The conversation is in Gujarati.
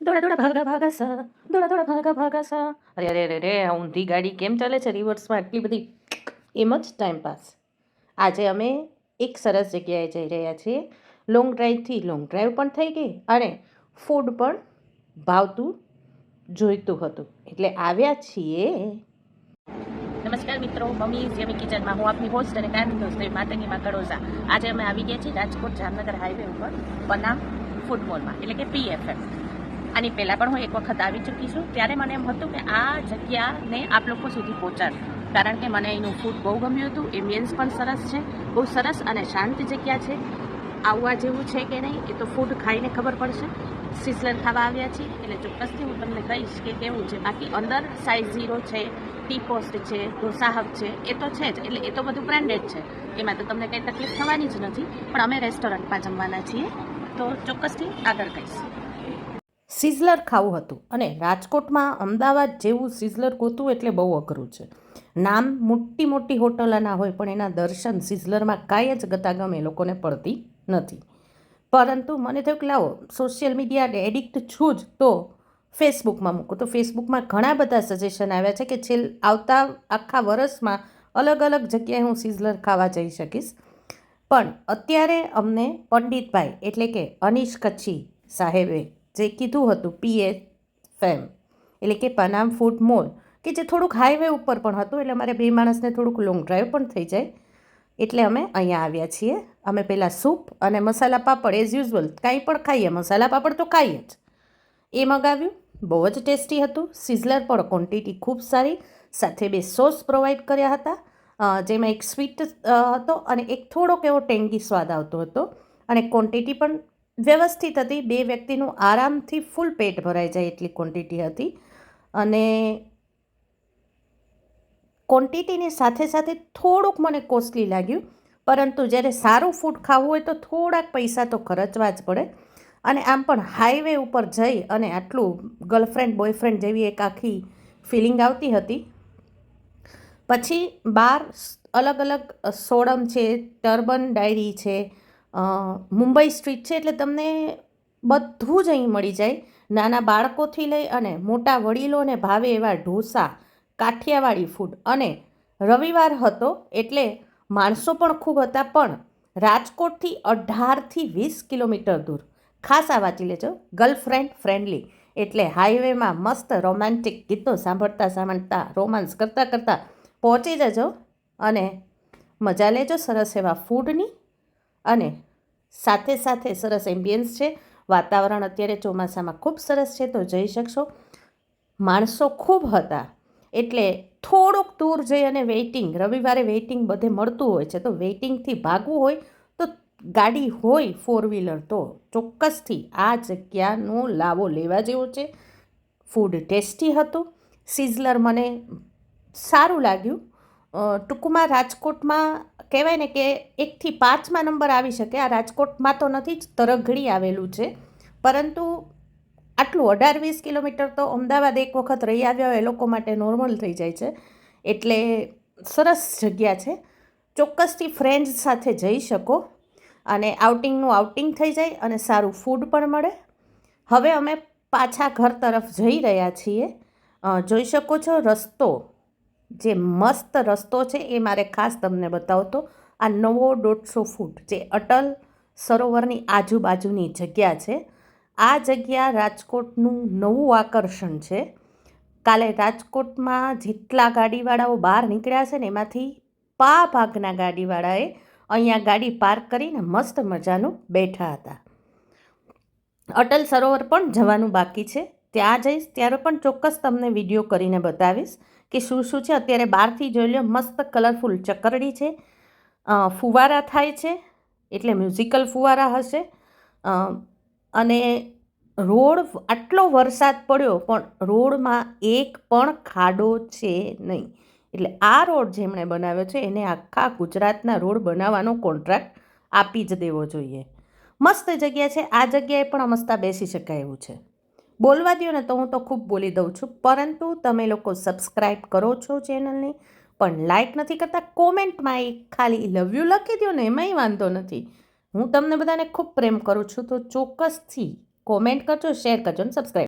દોડા દોડા ભાગા ભાગા સા, દોડા દોડા ભાગા ભાગા સા. અરે અરે અરે આ ઊંધી ગાડી કેમ ચાલે છે રિવર્સમાં આટલી બધી? એમ જ ટાઈમ પાસ. આજે અમે એક સરસ જગ્યાએ જઈ રહ્યા છીએ. લોંગ ડ્રાઈવથી લોંગ ડ્રાઈવ પણ થઈ ગઈ અને ફૂડ પણ ભાવતું જોઈતું હતું એટલે આવ્યા છીએ. નમસ્કાર મિત્રો, મમ્મી યમી કિચનમાં હું આપની હોસ્ટ અને કાયમી દોસ્ત માતંગીમાં કડોઝા. આજે અમે આવી ગયા છીએ રાજકોટ જામનગર હાઈવે ઉપર પનામ ફૂડ મોલમાં, એટલે કે PFM. આની પહેલાં પણ હું એક વખત આવી ચૂકી છું. ત્યારે મને એમ હતું કે આ જગ્યાને આપ લોકો સુધી પહોંચાડું, કારણ કે મને એનું ફૂડ બહુ ગમ્યું હતું. એમ્બિયન્સ પણ સરસ છે, બહુ સરસ અને શાંત જગ્યા છે. આવવા જેવું છે કે નહીં એ તો ફૂડ ખાઈને ખબર પડશે. સિઝલર ખાવા આવ્યા છીએ એટલે ચોક્કસથી હું તમને કહીશ કે કેવું છે. બાકી અંદર સાઇઝ 0 છે, ટી પોસ્ટ છે, ઢોસા હબ છે, એ તો છે જ, એટલે એ તો બધું બ્રાન્ડેડ છે, એમાં તો તમને કંઈ તકલીફ થવાની જ નથી. પણ અમે રેસ્ટોરન્ટમાં જમવાના છીએ તો ચોક્કસથી આગળ કહીશ. સિઝલર ખાવું હતું અને રાજકોટમાં અમદાવાદ જેવું સિઝલર ગોતવું એટલે બહુ અઘરું છે. નામ મોટી મોટી હોટલોના હોય પણ એના દર્શન સિઝલરમાં કાંઈ જ ગતાગમ એ લોકોને પડતી નથી. પરંતુ મને થયું કે લાવો સોશિયલ મીડિયા એડિક્ટ છું જ તો ફેસબુકમાં મૂકું. તો ફેસબુકમાં ઘણા બધા સજેશન આવ્યા છે કે આવતા આખા વર્ષમાં અલગ અલગ જગ્યાએ હું સિઝલર ખાવા જઈ શકીશ. પણ અત્યારે અમને પંડિતભાઈ એટલે કે અનીશ કચ્છી સાહેબે જે કીધું હતું PFM એટલે કે પનામ ફૂડ મોલ, કે જે થોડુંક હાઈવે ઉપર પણ હતું એટલે અમારે બે માણસને થોડુંક લોંગ ડ્રાઈવ પણ થઈ જાય એટલે અમે અહીંયા આવ્યા છીએ. અમે પહેલાં સૂપ અને મસાલા પાપડ એઝ યુઝ્યુઅલ કાંઈ પણ ખાઈએ, મસાલા પાપડ તો ખાઈએ જ, એ મગાવ્યું. બહુ જ ટેસ્ટી હતું. સિઝલર પણ ક્વોન્ટિટી ખૂબ સારી, સાથે 2 સોસ પ્રોવાઈડ કર્યા હતા, જેમાં એક સ્વીટ હતો અને એક થોડોક એવો ટેંગી સ્વાદ આવતો હતો. અને ક્વોન્ટિટી પણ વ્યવસ્થિત હતી. 2 વ્યક્તિનું આરામથી ફૂલ પેટ ભરાઈ જાય એટલી ક્વોન્ટિટી હતી. અને ક્વોન્ટિટીની સાથે સાથે થોડુંક મને કોસ્ટલી લાગ્યું, પરંતુ જ્યારે સારું ફૂડ ખાવું હોય તો થોડાક પૈસા તો ખર્ચવા જ પડે. અને આમ પણ હાઈવે ઉપર જઈ અને આટલું ગર્લફ્રેન્ડ બોયફ્રેન્ડ જેવી એક આખી ફિલિંગ આવતી હતી. પછી બહાર અલગ અલગ સોડમ છે, ટર્બન ડાયરી છે, મુંબઈ સ્ટ્રીટ છે, એટલે તમને બધું જ અહીં મળી જાય. નાના બાળકોથી લઈ અને મોટા વડીલોને ભાવે એવા ઢોસા, કાઠિયાવાડી ફૂડ. અને રવિવાર હતો એટલે માણસો પણ ખૂબ હતા, પણ રાજકોટથી 18થી 20 કિલોમીટર દૂર. ખાસ આ વાંચી લેજો, ગર્લફ્રેન્ડ ફ્રેન્ડલી, એટલે હાઈવેમાં મસ્ત રોમેન્ટિક ગીતો સાંભળતા સાંભળતા રોમાન્સ કરતાં કરતાં પહોંચી જજો અને મજા લેજો સરસ એવા ફૂડની. અને સાથે સાથે સરસ એમ્બિયન્સ છે. વાતાવરણ અત્યારે ચોમાસામાં ખૂબ સરસ છે તો જઈ શકશો. માણસો ખૂબ હતા એટલે થોડુંક દૂર જઈ અને વેઇટિંગ, રવિવારે વેઇટિંગ બધે મળતું હોય છે, તો વેઇટિંગથી ભાગવું હોય તો ગાડી હોય 4 વ્હીલર તો ચોક્કસથી આ જગ્યાનો લાવો લેવા જેવો છે. ફૂડ ટેસ્ટી હતું. સિઝલર મને સારું લાગ્યું. ટૂંકમાં રાજકોટમાં કહેવાય ને કે 1થી 5મા નંબર આવી શકે. આ રાજકોટમાં તો નથી જ, તરઘડી આવેલું છે, પરંતુ આટલું 18-20 કિલોમીટર તો અમદાવાદ એક વખત રહી આવ્યા હોય એ લોકો માટે નોર્મલ થઈ જાય છે. એટલે સરસ જગ્યા છે. ચોક્કસથી ફ્રેન્ડ્સ સાથે જઈ શકો અને આઉટિંગનું આઉટિંગ થઈ જાય અને સારું ફૂડ પણ મળે. હવે અમે પાછા ઘર તરફ જઈ રહ્યા છીએ. જોઈ શકો છો રસ્તો, જે મસ્ત રસ્તો છે એ મારે ખાસ તમને બતાવતો. આ નવો 150 ફૂટ જે અટલ સરોવરની આજુબાજુની જગ્યા છે. આ જગ્યા રાજકોટનું નવું આકર્ષણ છે. કાલે રાજકોટમાં જેટલા ગાડીવાળાઓ બહાર નીકળ્યા છે ને એમાંથી ભાગના ગાડીવાળાએ અહીંયા ગાડી પાર્ક કરીને મસ્ત મજાનું બેઠા હતા. અટલ સરોવર પણ જવાનું બાકી છે. ત્યાં જઈશ ત્યારે પણ ચોક્કસ તમને વિડીયો કરીને બતાવીશ કે શું શું છે. અત્યારે બહારથી જોઈ લો, મસ્ત કલરફુલ ચકરડી છે, ફુવારા થાય છે એટલે મ્યુઝિકલ ફુવારા હશે. અને રોડ, આટલો વરસાદ પડ્યો પણ રોડમાં એક પણ ખાડો છે નહીં. એટલે આ રોડ જેમણે બનાવ્યો છે એને આખા ગુજરાતના રોડ બનાવવાનો કોન્ટ્રાક્ટ આપી જ દેવો જોઈએ. મસ્ત જગ્યા છે. આ જગ્યાએ પણ મસ્ત બેસી શકાય એવું છે. બોલવા દો ને તો હું તો ખૂબ બોલી દઉં છું, પરંતુ તમે લોકો સબસ્ક્રાઈબ કરો છો ચેનલને પણ લાઈક નથી કરતા. કોમેન્ટમાં એક ખાલી લવ યુ લખી દો ને, એમાંય વાંધો નથી. હું તમને બધાને ખૂબ પ્રેમ કરું છું તો ચોક્કસથી કોમેન્ટ કરજો, શેર કરજો અને સબસ્ક્રાઈબ